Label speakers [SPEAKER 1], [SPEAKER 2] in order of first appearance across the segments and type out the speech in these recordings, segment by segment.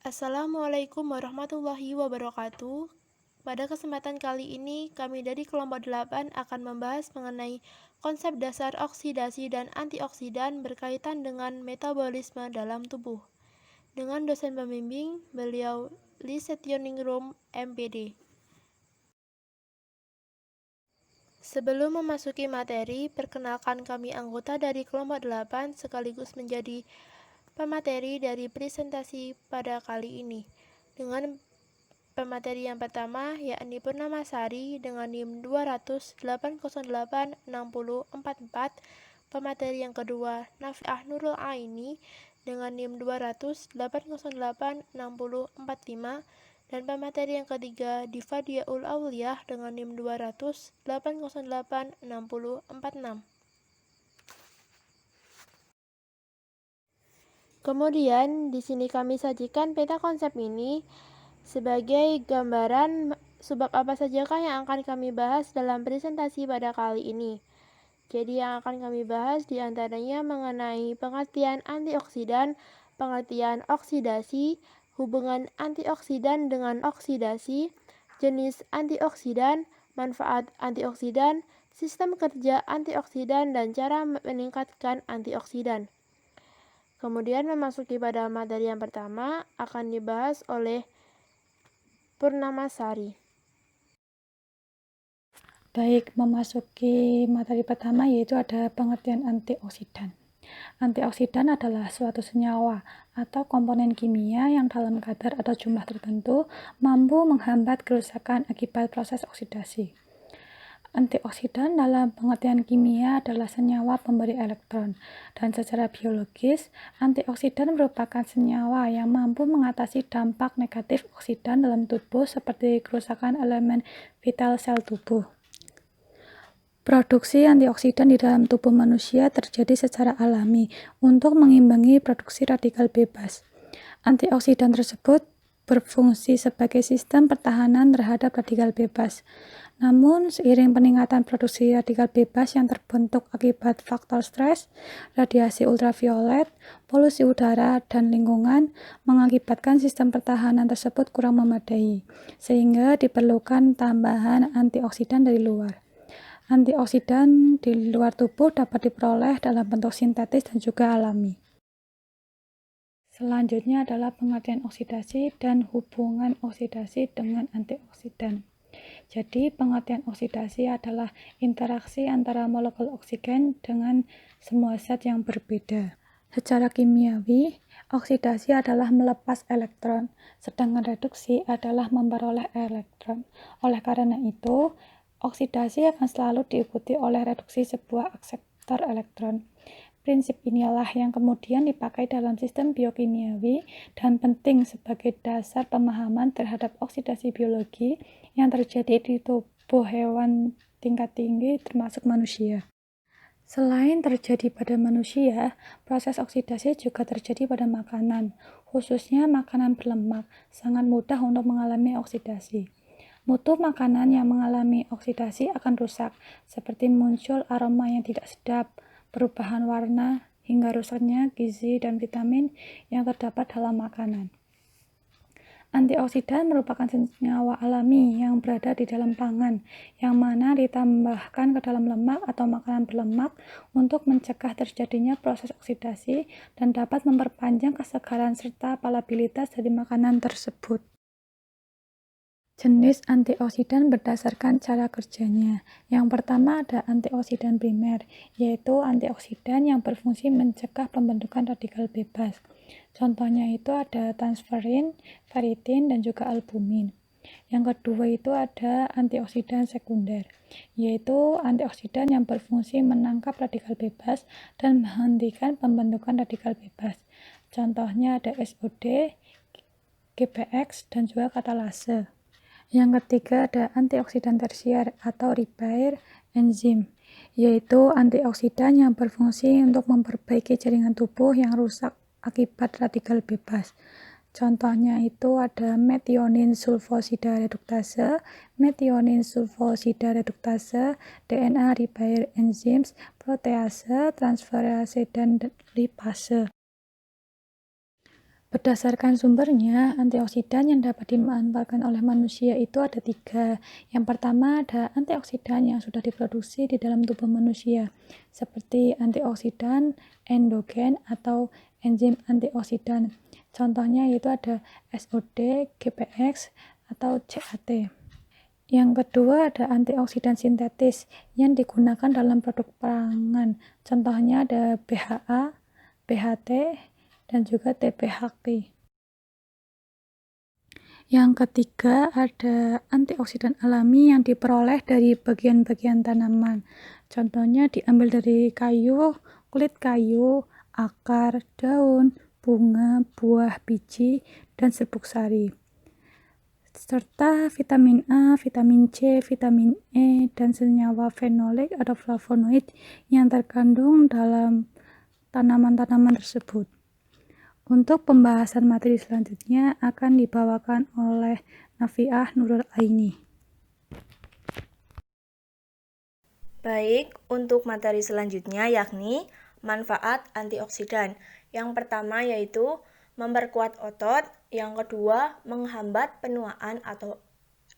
[SPEAKER 1] Assalamualaikum warahmatullahi wabarakatuh. Pada kesempatan kali ini, kami dari kelompok 8 akan membahas mengenai konsep dasar oksidasi dan antioksidan berkaitan dengan metabolisme dalam tubuh. Dengan dosen pembimbing, beliau Lisetioningrum, MPD. Sebelum memasuki materi, perkenalkan kami anggota dari kelompok 8 sekaligus menjadi pemateri dari presentasi pada kali ini. Dengan pemateri yang pertama yakni Purnamasari dengan NIM 200808644. Pemateri yang kedua Nafiah Nurul Aini dengan NIM 200808645. Dan pemateri yang ketiga Diva Diaul Auliyah dengan NIM 200808646. Kemudian di sini kami sajikan peta konsep ini sebagai gambaran sebab apa sajakah yang akan kami bahas dalam presentasi pada kali ini. Jadi yang akan kami bahas diantaranya mengenai pengertian antioksidan, pengertian oksidasi, hubungan antioksidan dengan oksidasi, jenis antioksidan, manfaat antioksidan, sistem kerja antioksidan, dan cara meningkatkan antioksidan. Kemudian memasuki pada materi yang pertama akan dibahas oleh Purnamasari.
[SPEAKER 2] Baik, memasuki materi pertama yaitu ada pengertian antioksidan. Antioksidan adalah suatu senyawa atau komponen kimia yang dalam kadar atau jumlah tertentu mampu menghambat kerusakan akibat proses oksidasi. Antioksidan dalam pengertian kimia adalah senyawa pemberi elektron, dan secara biologis, antioksidan merupakan senyawa yang mampu mengatasi dampak negatif oksidan dalam tubuh seperti kerusakan elemen vital sel tubuh. Produksi antioksidan di dalam tubuh manusia terjadi secara alami untuk mengimbangi produksi radikal bebas. Antioksidan tersebut berfungsi sebagai sistem pertahanan terhadap radikal bebas. Namun, seiring peningkatan produksi radikal bebas yang terbentuk akibat faktor stres, radiasi ultraviolet, polusi udara, dan lingkungan, mengakibatkan sistem pertahanan tersebut kurang memadai, sehingga diperlukan tambahan antioksidan dari luar. Antioksidan di luar tubuh dapat diperoleh dalam bentuk sintetis dan juga alami. Selanjutnya adalah pengertian oksidasi dan hubungan oksidasi dengan antioksidan. Jadi, pengertian oksidasi adalah interaksi antara molekul oksigen dengan semua zat yang berbeda. Secara kimiawi, oksidasi adalah melepas elektron, sedangkan reduksi adalah memperoleh elektron. Oleh karena itu, oksidasi akan selalu diikuti oleh reduksi sebuah akseptor elektron. Prinsip inilah yang kemudian dipakai dalam sistem biokimiawi dan penting sebagai dasar pemahaman terhadap oksidasi biologi yang terjadi di tubuh hewan tingkat tinggi termasuk manusia. Selain terjadi pada manusia, proses oksidasi juga terjadi pada makanan, khususnya makanan berlemak, sangat mudah untuk mengalami oksidasi. Mutu makanan yang mengalami oksidasi akan rusak, seperti muncul aroma yang tidak sedap, perubahan warna, hingga rusaknya gizi dan vitamin yang terdapat dalam makanan. Antioksidan merupakan senyawa alami yang berada di dalam pangan, yang mana ditambahkan ke dalam lemak atau makanan berlemak untuk mencegah terjadinya proses oksidasi dan dapat memperpanjang kesegaran serta palatabilitas dari makanan tersebut. Jenis antioksidan berdasarkan cara kerjanya. Yang pertama ada antioksidan primer, yaitu antioksidan yang berfungsi mencegah pembentukan radikal bebas. Contohnya itu ada transferin, ferritin, dan juga albumin. Yang kedua itu ada antioksidan sekunder, yaitu antioksidan yang berfungsi menangkap radikal bebas dan menghentikan pembentukan radikal bebas. Contohnya ada SOD, GPX, dan juga katalase. Yang ketiga ada antioksidan tersier atau repair enzim, yaitu antioksidan yang berfungsi untuk memperbaiki jaringan tubuh yang rusak akibat radikal bebas. Contohnya itu ada metionin sulfosida reduktase, metionin sulfosida reduktase, DNA repair enzymes, protease, transferase, dan lipase. Berdasarkan sumbernya, antioksidan yang dapat dimanfaatkan oleh manusia itu ada 3. Yang pertama ada antioksidan yang sudah diproduksi di dalam tubuh manusia, seperti antioksidan endogen atau enzim antioksidan. Contohnya yaitu ada SOD, GPX, atau CAT. Yang kedua ada antioksidan sintetis yang digunakan dalam produk pangan. Contohnya ada BHA, BHT, dan juga TBHQ. Yang ketiga ada antioksidan alami yang diperoleh dari bagian-bagian tanaman. Contohnya diambil dari kayu, kulit kayu, akar, daun, bunga, buah, biji, dan serbuk sari. Serta vitamin A, vitamin C, vitamin E, dan senyawa fenolik atau flavonoid yang terkandung dalam tanaman-tanaman tersebut. Untuk pembahasan materi selanjutnya akan dibawakan oleh Nafiah Nurul Aini.
[SPEAKER 3] Baik, untuk materi selanjutnya yakni manfaat antioksidan. Yang pertama yaitu memperkuat otot, yang kedua menghambat penuaan atau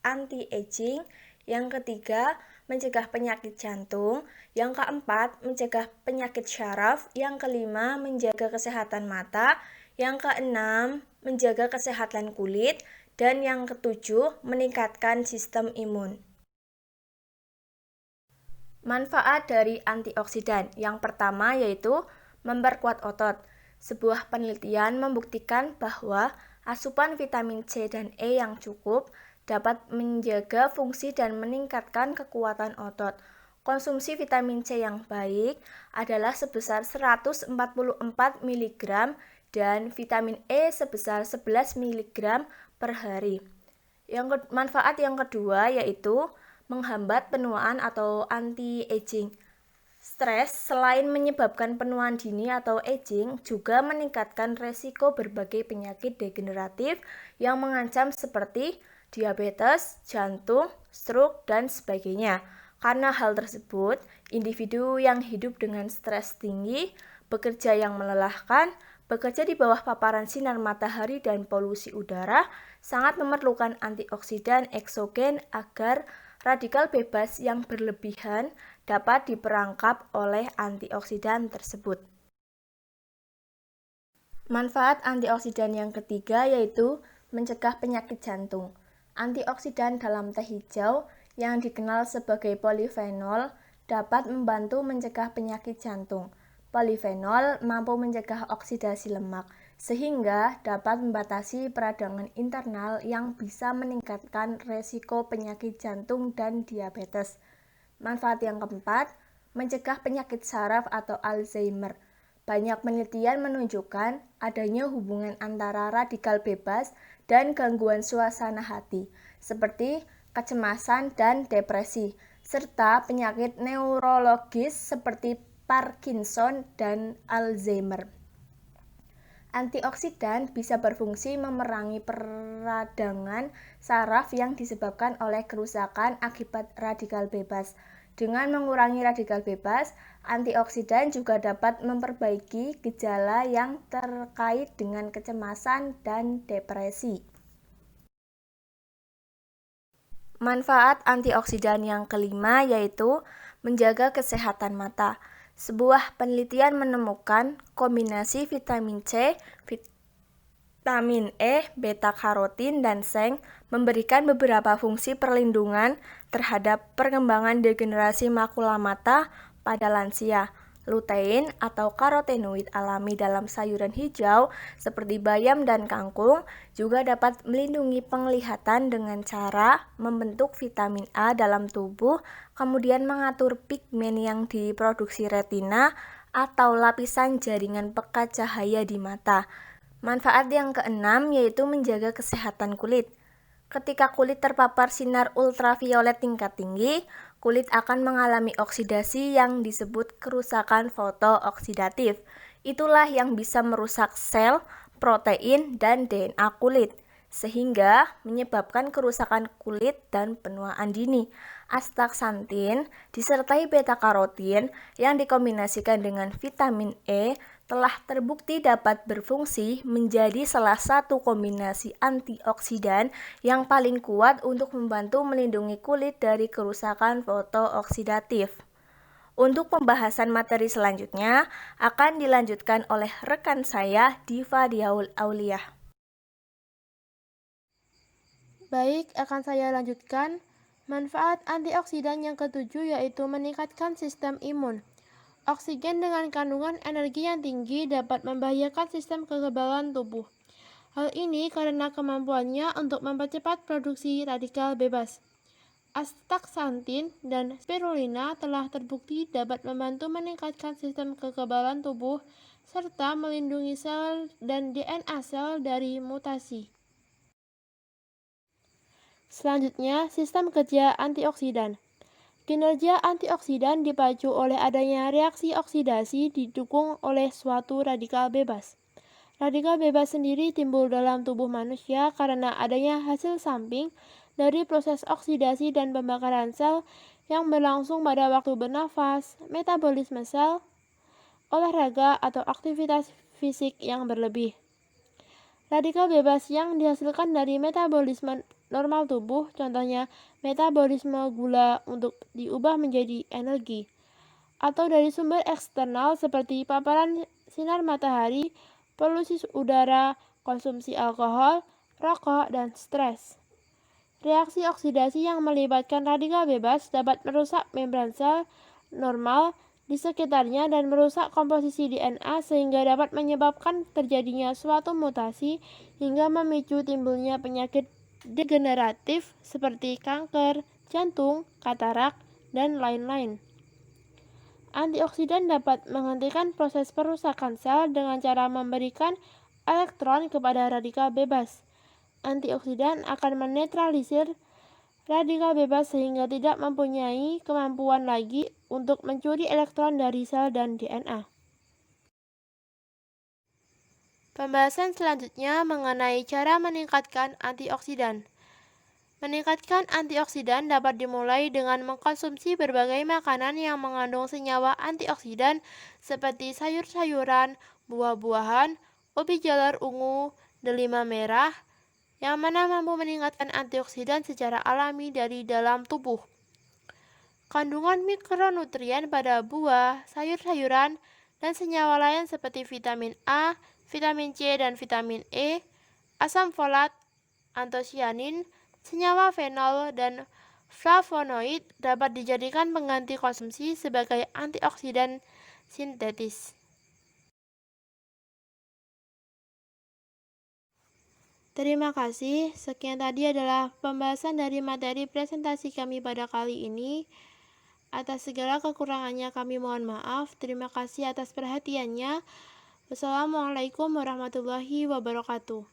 [SPEAKER 3] anti-aging, yang ketiga mencegah penyakit jantung, yang keempat mencegah penyakit syaraf, yang kelima menjaga kesehatan mata, yang keenam menjaga kesehatan kulit, dan yang ketujuh meningkatkan sistem imun. Manfaat dari antioksidan yang pertama yaitu memperkuat otot. Sebuah penelitian membuktikan bahwa asupan vitamin C dan E yang cukup dapat menjaga fungsi dan meningkatkan kekuatan otot. Konsumsi vitamin C yang baik adalah sebesar 144 mg dan vitamin E sebesar 11 mg per hari. Manfaat yang kedua yaitu menghambat penuaan atau anti-aging. Stres selain menyebabkan penuaan dini atau aging juga meningkatkan resiko berbagai penyakit degeneratif yang mengancam seperti diabetes, jantung, stroke, dan sebagainya. Karena hal tersebut, individu yang hidup dengan stres tinggi, bekerja yang melelahkan, bekerja di bawah paparan sinar matahari dan polusi udara, sangat memerlukan antioksidan eksogen agar radikal bebas yang berlebihan dapat diperangkap oleh antioksidan tersebut. Manfaat antioksidan yang ketiga yaitu mencegah penyakit jantung. Antioksidan dalam teh hijau yang dikenal sebagai polifenol dapat membantu mencegah penyakit jantung. Polifenol mampu mencegah oksidasi lemak, sehingga dapat membatasi peradangan internal yang bisa meningkatkan resiko penyakit jantung dan diabetes. Manfaat yang keempat, mencegah penyakit saraf atau Alzheimer. Banyak penelitian menunjukkan adanya hubungan antara radikal bebas dan gangguan suasana hati, seperti kecemasan dan depresi, serta penyakit neurologis seperti Parkinson dan Alzheimer. Antioksidan bisa berfungsi memerangi peradangan saraf yang disebabkan oleh kerusakan akibat radikal bebas. Dengan mengurangi radikal bebas, antioksidan juga dapat memperbaiki gejala yang terkait dengan kecemasan dan depresi. Manfaat antioksidan yang kelima yaitu menjaga kesehatan mata. Sebuah penelitian menemukan kombinasi vitamin C, vitamin E, beta-karotin, dan seng memberikan beberapa fungsi perlindungan terhadap perkembangan degenerasi makula mata pada lansia. Lutein atau karotenoid alami dalam sayuran hijau seperti bayam dan kangkung juga dapat melindungi penglihatan dengan cara membentuk vitamin A dalam tubuh, kemudian mengatur pigmen yang diproduksi retina atau lapisan jaringan pekat cahaya di mata. Manfaat yang keenam yaitu menjaga kesehatan kulit. Ketika kulit terpapar sinar ultraviolet tingkat tinggi, kulit akan mengalami oksidasi yang disebut kerusakan fotooksidatif. Itulah yang bisa merusak sel, protein, dan DNA kulit, sehingga menyebabkan kerusakan kulit dan penuaan dini. Astaxanthin disertai beta-karotin yang dikombinasikan dengan vitamin E telah terbukti dapat berfungsi menjadi salah satu kombinasi antioksidan yang paling kuat untuk membantu melindungi kulit dari kerusakan fotooksidatif. Untuk pembahasan materi selanjutnya akan dilanjutkan oleh rekan saya Diva Diaul Auliah.
[SPEAKER 1] Baik, akan saya lanjutkan. Manfaat antioksidan yang ketujuh yaitu meningkatkan sistem imun. Oksigen dengan kandungan energi yang tinggi dapat membahayakan sistem kekebalan tubuh. Hal ini karena kemampuannya untuk mempercepat produksi radikal bebas. Astaxanthin dan spirulina telah terbukti dapat membantu meningkatkan sistem kekebalan tubuh serta melindungi sel dan DNA sel dari mutasi. Selanjutnya, sistem kerja antioksidan. Kinerja antioksidan dipacu oleh adanya reaksi oksidasi didukung oleh suatu radikal bebas. Radikal bebas sendiri timbul dalam tubuh manusia karena adanya hasil samping dari proses oksidasi dan pembakaran sel yang berlangsung pada waktu bernafas, metabolisme sel, olahraga, atau aktivitas fisik yang berlebih. Radikal bebas yang dihasilkan dari metabolisme normal tubuh, contohnya metabolisme gula untuk diubah menjadi energi, atau dari sumber eksternal seperti paparan sinar matahari, polusi udara, konsumsi alkohol, rokok, dan stres. Reaksi oksidasi yang melibatkan radikal bebas dapat merusak membran sel normal di sekitarnya dan merusak komposisi DNA sehingga dapat menyebabkan terjadinya suatu mutasi hingga memicu timbulnya penyakit degeneratif seperti kanker, jantung, katarak, dan lain-lain. Antioksidan dapat menghentikan proses perusakan sel dengan cara memberikan elektron kepada radikal bebas. Antioksidan akan menetralisir radikal bebas sehingga tidak mempunyai kemampuan lagi untuk mencuri elektron dari sel dan DNA. Pembahasan selanjutnya mengenai cara meningkatkan antioksidan. Meningkatkan antioksidan dapat dimulai dengan mengkonsumsi berbagai makanan yang mengandung senyawa antioksidan seperti sayur-sayuran, buah-buahan, ubi jalar ungu, delima merah, yang mana mampu meningkatkan antioksidan secara alami dari dalam tubuh. Kandungan mikronutrien pada buah, sayur-sayuran, dan senyawa lain seperti vitamin A, vitamin C, dan vitamin E, asam folat, antosianin, senyawa fenol, dan flavonoid dapat dijadikan pengganti konsumsi sebagai antioksidan sintetis. Terima kasih. Sekian tadi adalah pembahasan dari materi presentasi kami pada kali ini. Atas segala kekurangannya kami mohon maaf. Terima kasih atas perhatiannya. Wassalamualaikum warahmatullahi wabarakatuh.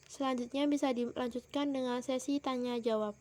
[SPEAKER 1] Selanjutnya bisa dilanjutkan dengan sesi tanya jawab.